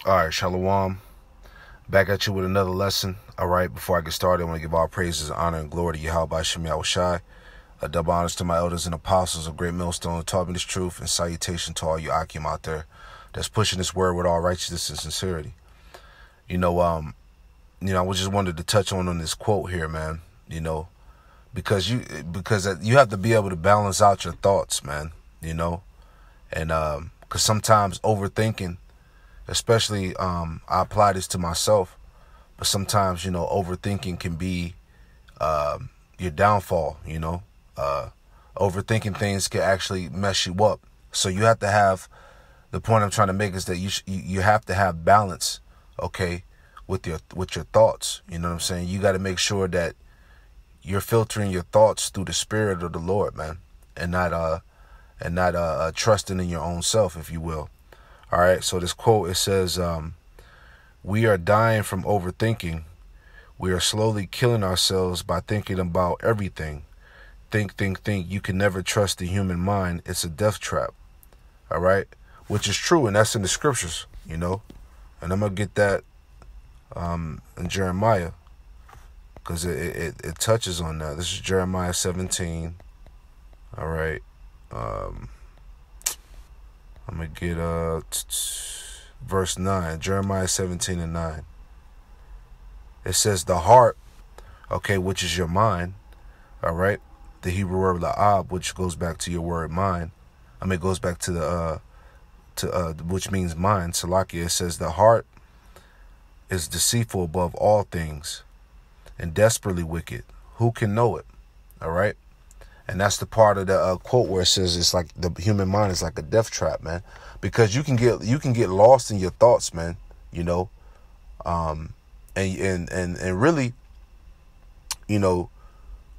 All right, Shalom. Back at you with another lesson. All right, before I get started, I want to give all praises, honor, and glory to Yahweh Shem Yahushai. A double honors to my elders and apostles of Great Millstone who taught me this truth, and salutation to all you Akim out there that's pushing this word with all righteousness and sincerity. I just wanted to touch on this quote here, man. Because you have to be able to balance out your thoughts, man. And because sometimes overthinking, especially I apply this to myself, but sometimes overthinking can be your downfall. Overthinking things can actually mess you up. So you have to have, the point I'm trying to make is that you have to have balance, okay, with your thoughts. You know what I'm saying? You got to make sure that you're filtering your thoughts through the Spirit of the Lord, man, and not trusting in your own self, if you will. All right, so this quote, it says, we are dying from overthinking. We are slowly killing ourselves by thinking about everything. Think. You can never trust the human mind. It's a death trap. All right, which is true, and that's in the scriptures, and I'm going to get that in Jeremiah, because it touches on that. This is Jeremiah 17. All right. I'm going to get verse 9, Jeremiah 17:9. It says, the heart, okay, which is your mind, all right, the Hebrew word la'ab, which goes back to your word mind. It goes back to the, which means mind, Salakia. It says, the heart is deceitful above all things and desperately wicked. Who can know it? All right. And that's the part of the quote where it says it's like the human mind is like a death trap, man, because you can get lost in your thoughts, man. And really,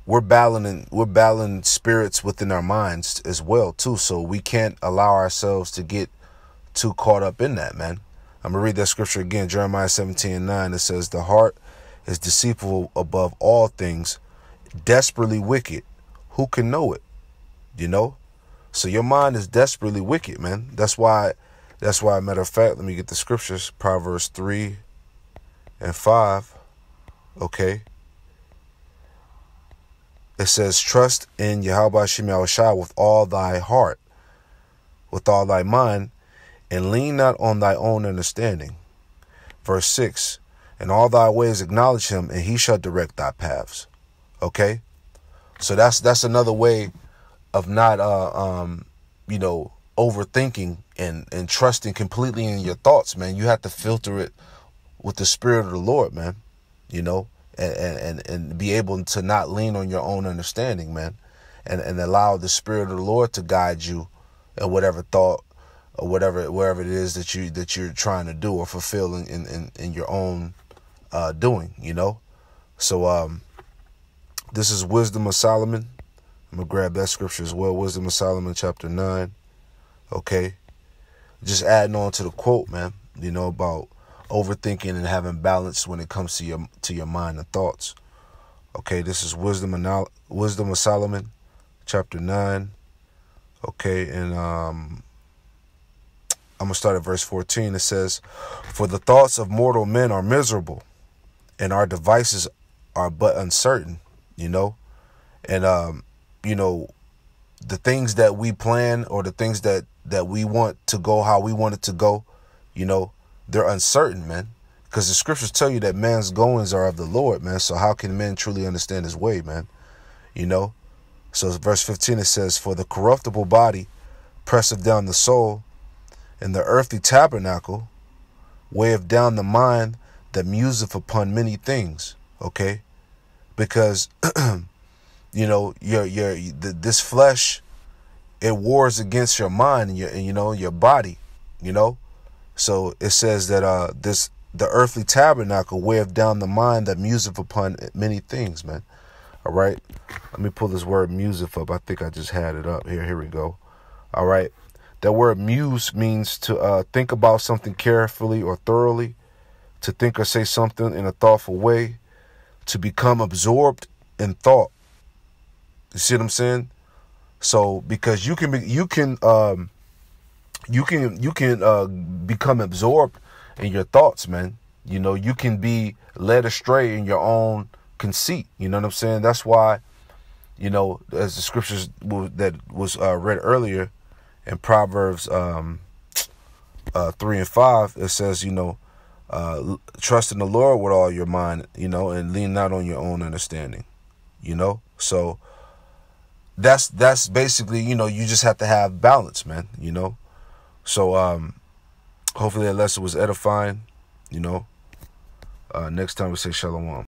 we're battling spirits within our minds as well too. So we can't allow ourselves to get too caught up in that, man. I'm gonna read that scripture again, Jeremiah 17:9. It says, the heart is deceitful above all things, desperately wicked. Who can know it? So your mind is desperately wicked, man. That's why, matter of fact, let me get the scriptures. Proverbs 3:5. Okay. It says, trust in Yahweh Shem Yahushai with all thy heart, with all thy mind, and lean not on thy own understanding. Verse 6, in all thy ways acknowledge him, and he shall direct thy paths. Okay. So that's another way of not, overthinking and trusting completely in your thoughts, man. You have to filter it with the Spirit of the Lord, man, and be able to not lean on your own understanding, man, and allow the Spirit of the Lord to guide you in whatever thought or wherever it is that you're trying to do or fulfill in your own doing, So, this is Wisdom of Solomon. I'm going to grab that scripture as well. Wisdom of Solomon, chapter 9. Okay. Just adding on to the quote, man, about overthinking and having balance when it comes to your mind and thoughts. Okay. This is Wisdom of Solomon, chapter 9. Okay. And I'm going to start at verse 14. It says, for the thoughts of mortal men are miserable, and our devices are but uncertain. And, the things that we plan or the things that we want to go how we want it to go, they're uncertain, man, because the scriptures tell you that man's goings are of the Lord, man. So how can men truly understand his way, man? So verse 15, it says, for the corruptible body presseth down the soul, and the earthly tabernacle weigheth down the mind that museth upon many things. Okay. Because, this flesh, it wars against your mind and your body, So it says that the earthly tabernacle weigheth down the mind that museth upon many things, man. All right. Let me pull this word museth up. I think I just had it up here. Here we go. All right. That word muse means to think about something carefully or thoroughly, to think or say something in a thoughtful way, to become absorbed in thought. You see what I'm saying? So because you can become absorbed in your thoughts, man. You know, you can be led astray in your own conceit. You know what I'm saying? That's why, you know, as the scriptures that was read earlier in Proverbs 3 and 5, it says, you know, trust in the Lord with all your mind, you know, and lean not on your own understanding, you know. So that's basically, you know, you just have to have balance, man, you know. So hopefully that lesson was edifying, you know. Next time we say shalom.